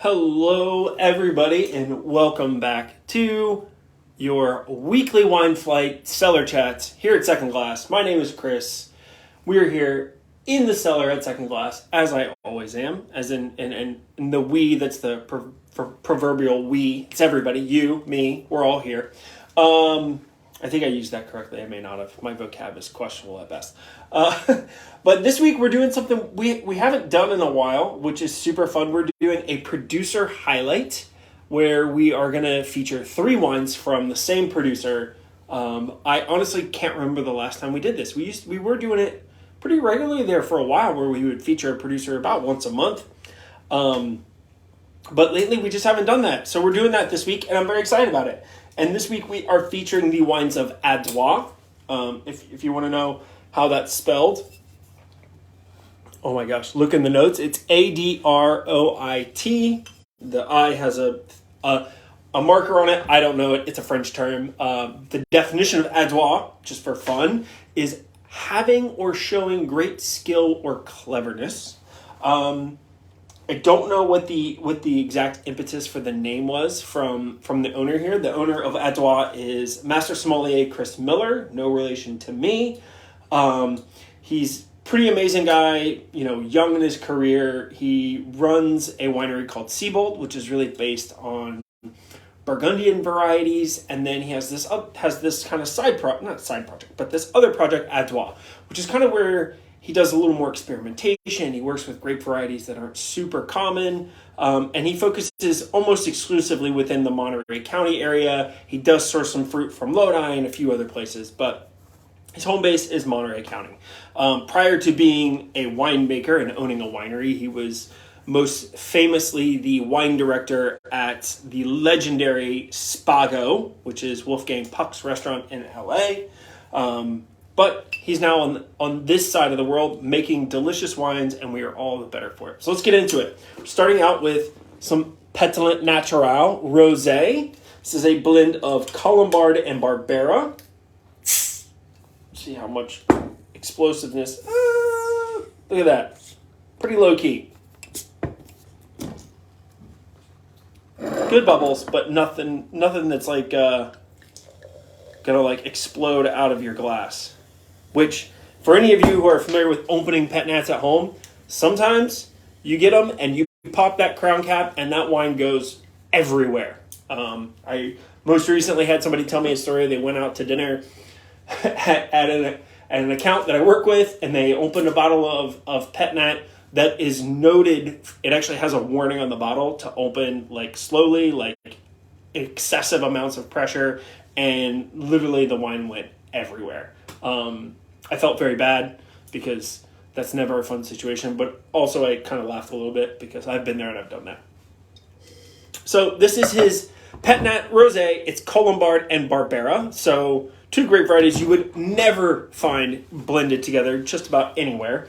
Hello, everybody, and welcome back to your weekly wine flight cellar chats here at Second Glass. My name is Chris. We are here in the cellar at Second Glass, as I always am, as in the we, that's the proverbial we. It's everybody, you, me, we're all here. I think I used that correctly. I may not have. My vocab is questionable at best. But this week we're doing something we haven't done in a while, which is super fun. We're doing a producer highlight where we are going to feature 3 wines from the same producer. I honestly can't remember the last time we did this. We were doing it pretty regularly there for a while, where we would feature a producer about once a month. But lately we just haven't done that. So we're doing that this week, and I'm very excited about it. And this week we are featuring the wines of Adroît. If you want to know how that's spelled, oh my gosh, look in the notes. It's Adroit. The I has a marker on it. I don't know it. It's a French term. The definition of Adroît, just for fun, is having or showing great skill or cleverness. I don't know what the exact impetus for the name was from the owner here. The owner of Adroît is Master Sommelier Chris Miller, no relation to me. He's pretty amazing guy, young in his career. He runs a winery called Siebold, which is really based on Burgundian varieties, and then he has this kind of this other project, Adroît, which is kind of where he does a little more experimentation. He works with grape varieties that aren't super common, and he focuses almost exclusively within the Monterey County area. He does source some fruit from Lodi and a few other places, but his home base is Monterey County. Prior to being a winemaker and owning a winery, he was most famously the wine director at the legendary Spago, which is Wolfgang Puck's restaurant in LA. But he's now on this side of the world making delicious wines, and we are all the better for it. So let's get into it. We're starting out with some Pétillant-Natural Rosé. This is a blend of Colombard and Barbera. See how much explosiveness. Look at that. Pretty low key. Good bubbles, but nothing that's like gonna like explode out of your glass. Which, for any of you who are familiar with opening pet nats at home, sometimes you get them and you pop that crown cap and that wine goes everywhere. I most recently had somebody tell me a story. They went out to dinner at an account that I work with, and they opened a bottle of pet nat that is noted. It actually has a warning on the bottle to open like slowly, like excessive amounts of pressure, and literally the wine went everywhere. I felt very bad because that's never a fun situation, but also I kind of laughed a little bit because I've been there and I've done that. So this is his Pet Nat Rosé. It's Colombard and Barbera. So 2 grape varieties you would never find blended together just about anywhere.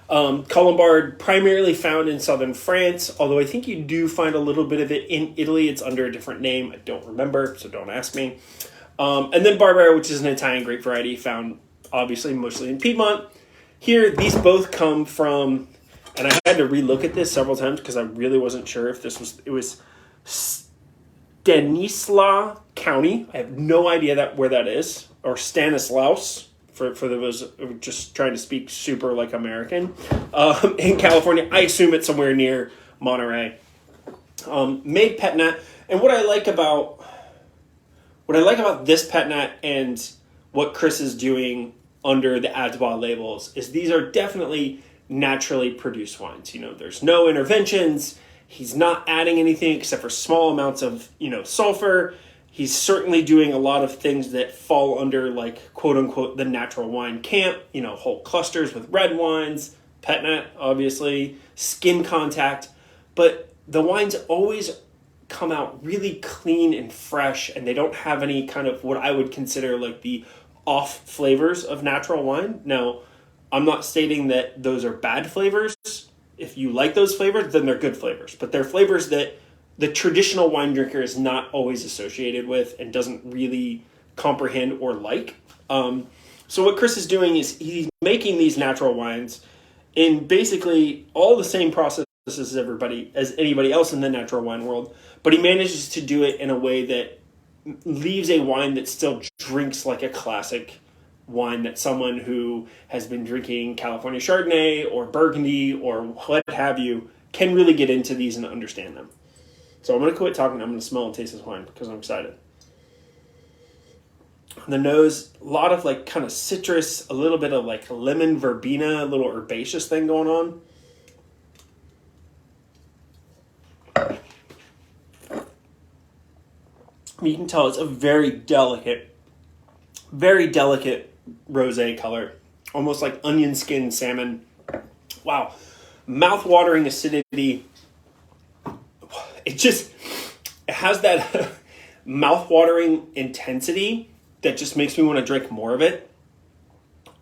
Colombard primarily found in southern France, although I think you do find a little bit of it in Italy. It's under a different name. I don't remember, so don't ask me. And then Barbera, which is an Italian grape variety found obviously mostly in Piedmont. Here, these both come from, and I had to relook at this several times because I really wasn't sure if it was Stanislaus County. I have no idea where that is, or Stanislaus, for those just trying to speak super like American. In California, I assume it's somewhere near Monterey. Made pet nat, and what I like about this pet nat and what Chris is doing under the Adroît labels is these are definitely naturally produced wines. There's no interventions. He's not adding anything except for small amounts of, sulfur. He's certainly doing a lot of things that fall under, like, quote unquote, the natural wine camp, whole clusters with red wines, pet nat, obviously, skin contact. But the wines always come out really clean and fresh, and they don't have any kind of what I would consider like the off flavors of natural wine. Now, I'm not stating that those are bad flavors. If you like those flavors, then they're good flavors. But they're flavors that the traditional wine drinker is not always associated with and doesn't really comprehend or like. So what Chris is doing is he's making these natural wines in basically all the same process as anybody else in the natural wine world, but he manages to do it in a way that leaves a wine that still drinks like a classic wine that someone who has been drinking California Chardonnay or Burgundy or what have you can really get into these and understand them. So I'm going to quit talking. I'm going to smell and taste this wine because I'm excited. The nose, a lot of like kind of citrus, a little bit of like lemon verbena, a little herbaceous thing going on. You can tell it's a very delicate rosé color, almost like onion skin salmon. Wow, mouth-watering acidity. It has that mouth-watering intensity that just makes me want to drink more of it.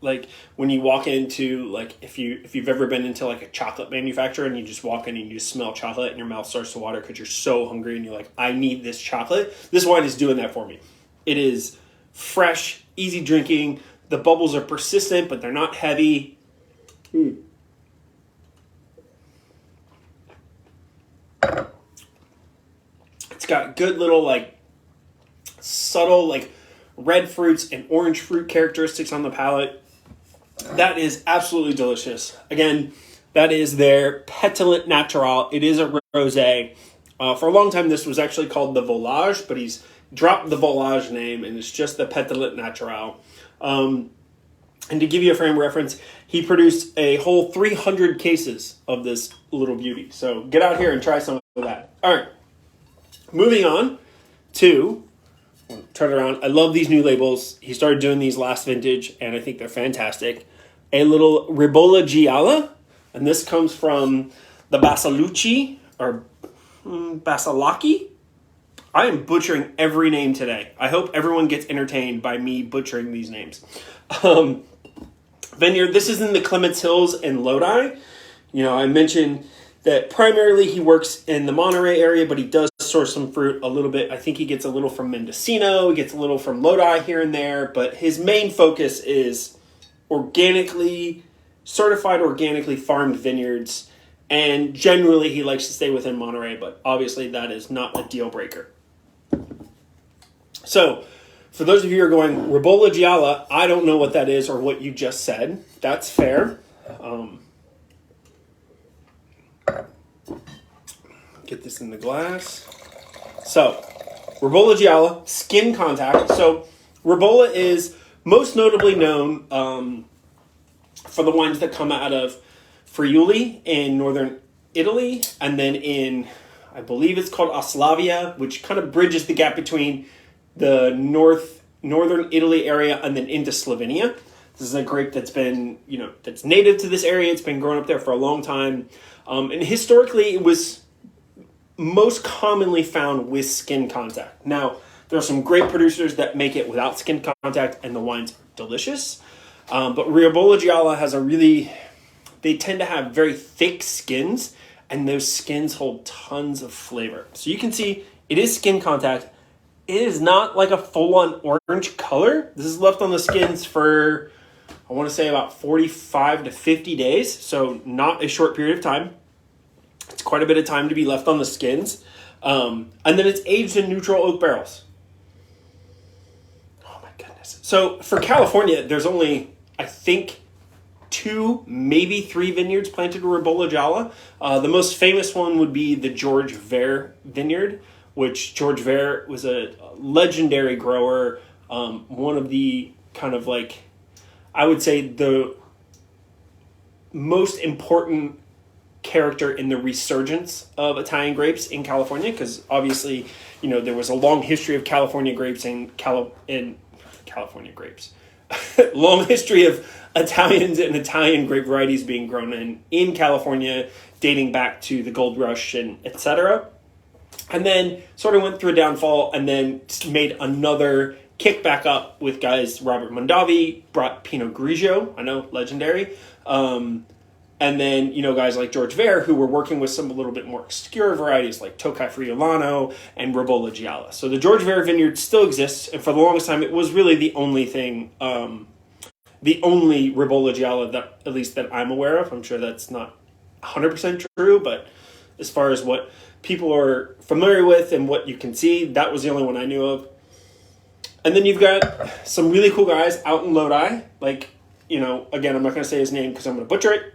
Like when you walk into, like if you've ever been into like a chocolate manufacturer and you just walk in and you just smell chocolate and your mouth starts to water because you're so hungry and you're like, I need this chocolate. This wine is doing that for me. It is fresh, easy drinking. The bubbles are persistent, but they're not heavy. It's got good little like subtle like red fruits and orange fruit characteristics on the palate. That is absolutely delicious. Again, that is their Pétillant-Natural. It is a rosé. For a long time, this was actually called the Volage, but he's dropped the Volage name, and it's just the Pétillant-Natural. And to give you a frame of reference, he produced a whole 300 cases of this little beauty. So get out here and try some of that. All right, moving on to... Turn it around. I love these new labels. He started doing these last vintage, and I think they're fantastic. A little Ribolla Gialla, and this comes from the Basilucci, or Basilaki. I am butchering every name today. I hope everyone gets entertained by me butchering these names. Vineyard, this is in the Clements Hills in Lodi. You know, I mentioned that primarily he works in the Monterey area, but he does source some fruit a little bit. I think he gets a little from Mendocino, he gets a little from Lodi here and there, but his main focus is certified organically farmed vineyards, and generally he likes to stay within Monterey, but obviously that is not a deal breaker. So, for those of you who are going, Ribolla Gialla, I don't know what that is or what you just said. That's fair. Get this in the glass. So, Ribolla Gialla, skin contact. So, Ribolla is most notably known for the wines that come out of Friuli in northern Italy, and then in, I believe it's called Oslavia, which kind of bridges the gap between the northern Italy area and then into Slovenia. This is a grape that's been, that's native to this area. It's been growing up there for a long time. And historically, it was most commonly found with skin contact. Now, there are some great producers that make it without skin contact, and the wine's delicious. But Ribolla Gialla has they tend to have very thick skins, and those skins hold tons of flavor. So you can see it is skin contact. It is not like a full-on orange color. This is left on the skins for, I want to say, about 45 to 50 days. So not a short period of time. It's quite a bit of time to be left on the skins. And then it's aged in neutral oak barrels. Oh my goodness. So for California, there's only, I think, 2, maybe 3 vineyards planted with Ribolla Gialla. The most famous one would be the George Vere vineyard, which George Vere was a legendary grower. One of the kind of like, I would say the most important character in the resurgence of Italian grapes in California, because obviously, there was a long history of California grapes in California grapes. Long history of Italians and Italian grape varieties being grown in California, dating back to the gold rush and etc. And then sort of went through a downfall, and then made another kick back up with guys. Robert Mondavi brought Pinot Grigio, I know, legendary. And then, guys like George Vere, who were working with some a little bit more obscure varieties like Tokai Friulano and Ribolla Gialla. So the George Vere vineyard still exists, and for the longest time, it was really the only thing, the only Ribolla Gialla that, at least that I'm aware of. I'm sure that's not 100% true, but as far as what people are familiar with and what you can see, that was the only one I knew of. And then you've got some really cool guys out in Lodi. Like, again, I'm not going to say his name because I'm going to butcher it.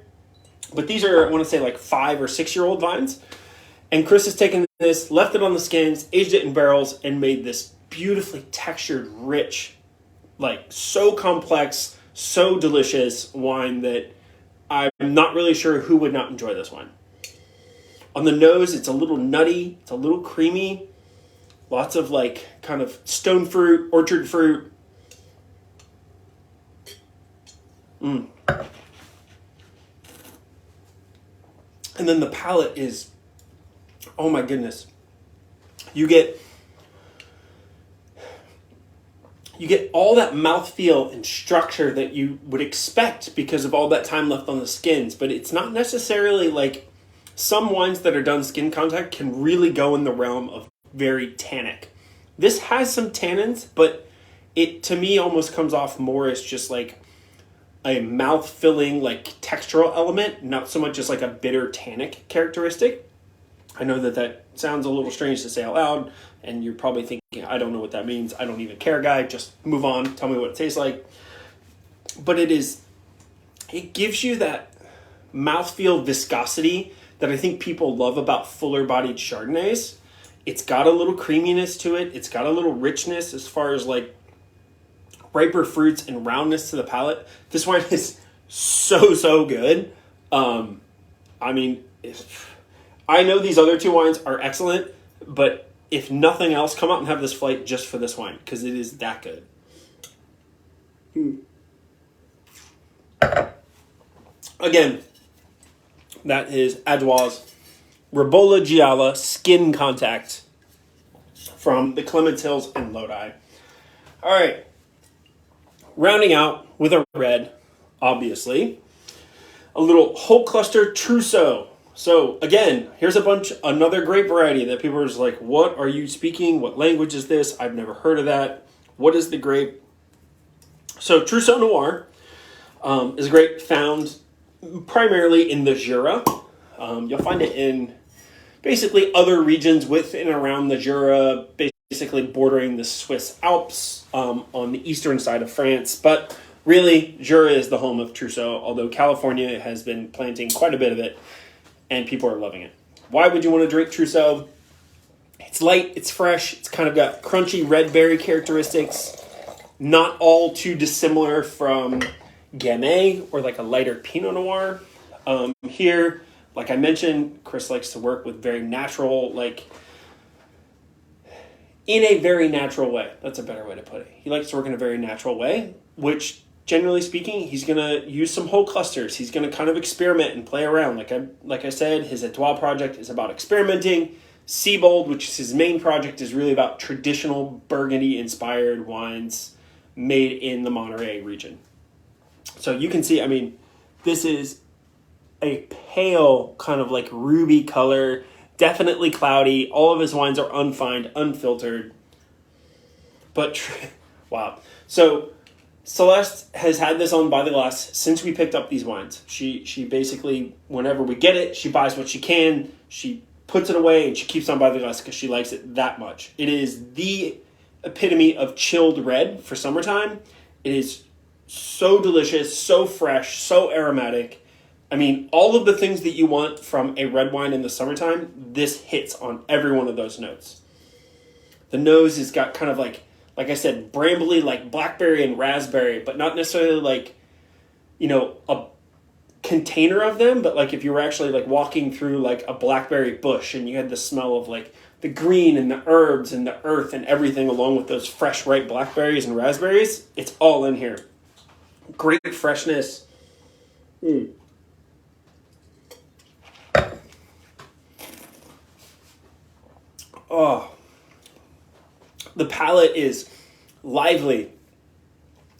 But these are, I want to say, like 5 or 6 year old vines. And Chris has taken this, left it on the skins, aged it in barrels, and made this beautifully textured, rich, like so complex, so delicious wine that I'm not really sure who would not enjoy this wine. On the nose, it's a little nutty, it's a little creamy. Lots of like kind of stone fruit, orchard fruit. And then the palate is, oh my goodness. You get all that mouthfeel and structure that you would expect because of all that time left on the skins, but it's not necessarily like some wines that are done skin contact can really go in the realm of very tannic. This has some tannins, but it to me almost comes off more as just like a mouth-filling like textural element, not so much as like a bitter tannic characteristic. I know that sounds a little strange to say out loud, and you're probably thinking, I don't know what that means. I don't even care, guy. Just move on. Tell me what it tastes like. But it gives you that mouthfeel viscosity that I think people love about fuller-bodied Chardonnays. It's got a little creaminess to it. It's got a little richness as far as like riper fruits and roundness to the palate. This wine is so good. I mean, I know these other 2 wines are excellent, but if nothing else, come out and have this flight just for this wine because it is that good. Again, that is Adroît's Ribolla Gialla Skin Contact from the Clements Hills in Lodi. All right. Rounding out with a red, obviously, a little whole cluster Trousseau. So again, here's another grape variety that people are just like, what are you speaking? What language is this? I've never heard of that. What is the grape? So Trousseau Noir is a grape found primarily in the Jura. You'll find it in basically other regions within and around the Jura, basically bordering the Swiss Alps on the eastern side of France. But really, Jura is the home of Trousseau, although California has been planting quite a bit of it, and people are loving it. Why would you want to drink Trousseau? It's light, it's fresh, it's kind of got crunchy red berry characteristics, not all too dissimilar from Gamay or like a lighter Pinot Noir. Here, like I mentioned, Chris likes to work with very natural, like in a very natural way. That's a better way to put it. He likes to work in a very natural way, which generally speaking, he's going to use some whole clusters. He's going to kind of experiment and play around. Like I said, his Adroît project is about experimenting. Siebold, which is his main project, is really about traditional Burgundy-inspired wines made in the Monterey region. So you can see, I mean, this is a pale kind of like ruby color, definitely cloudy. All of his wines are unfined, unfiltered. But, wow. So Celeste has had this on by the glass since we picked up these wines. She basically, whenever we get it, she buys what she can, she puts it away, and she keeps on by the glass because she likes it that much. It is the epitome of chilled red for summertime. It is so delicious, so fresh, so aromatic. I mean, all of the things that you want from a red wine in the summertime, this hits on every one of those notes. The nose has got kind of like I said, brambly, like blackberry and raspberry, but not necessarily like, a container of them, but like if you were actually like walking through like a blackberry bush and you had the smell of like the green and the herbs and the earth and everything along with those fresh, ripe blackberries and raspberries, it's all in here. Great freshness. Oh, the palate is lively.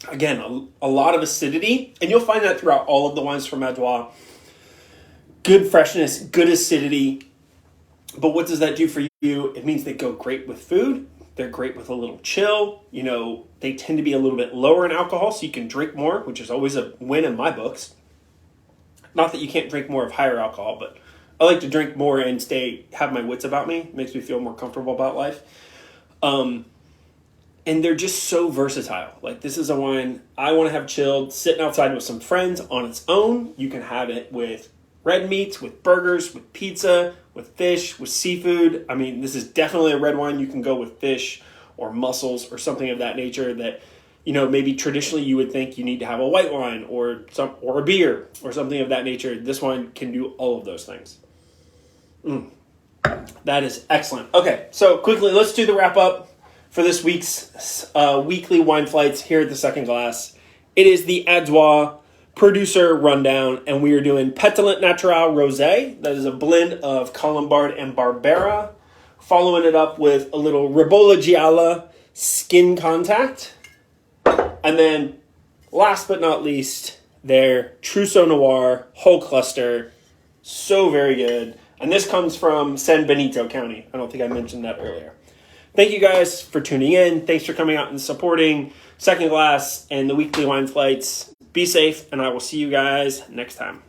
Again, a lot of acidity, and you'll find that throughout all of the wines from Adroît. Good freshness, good acidity. But what does that do for you? It means they go great with food. They're great with a little chill. They tend to be a little bit lower in alcohol, so you can drink more, which is always a win in my books. Not that you can't drink more of higher alcohol, but I like to drink more and have my wits about me. It makes me feel more comfortable about life. And they're just so versatile. Like, this is a wine I want to have chilled, sitting outside with some friends on its own. You can have it with red meats, with burgers, with pizza, with fish, with seafood. I mean, this is definitely a red wine you can go with fish or mussels or something of that nature that, you know, maybe traditionally you would think you need to have a white wine or a beer or something of that nature. This wine can do all of those things. That is excellent. Okay, so quickly, let's do the wrap up for this week's weekly wine flights here at the Second Glass. It is the Adroît producer rundown, and we are doing Pétillant-Natural Rosé. That is a blend of Colombard and Barbera. Following it up with a little Ribolla Gialla skin contact. And then, last but not least, their Trousseau Noir whole cluster. So very good. And this comes from Benito County. I don't think I mentioned that earlier. Thank you guys for tuning in. Thanks for coming out and supporting Second Glass and the weekly wine flights. Be safe, and I will see you guys next time.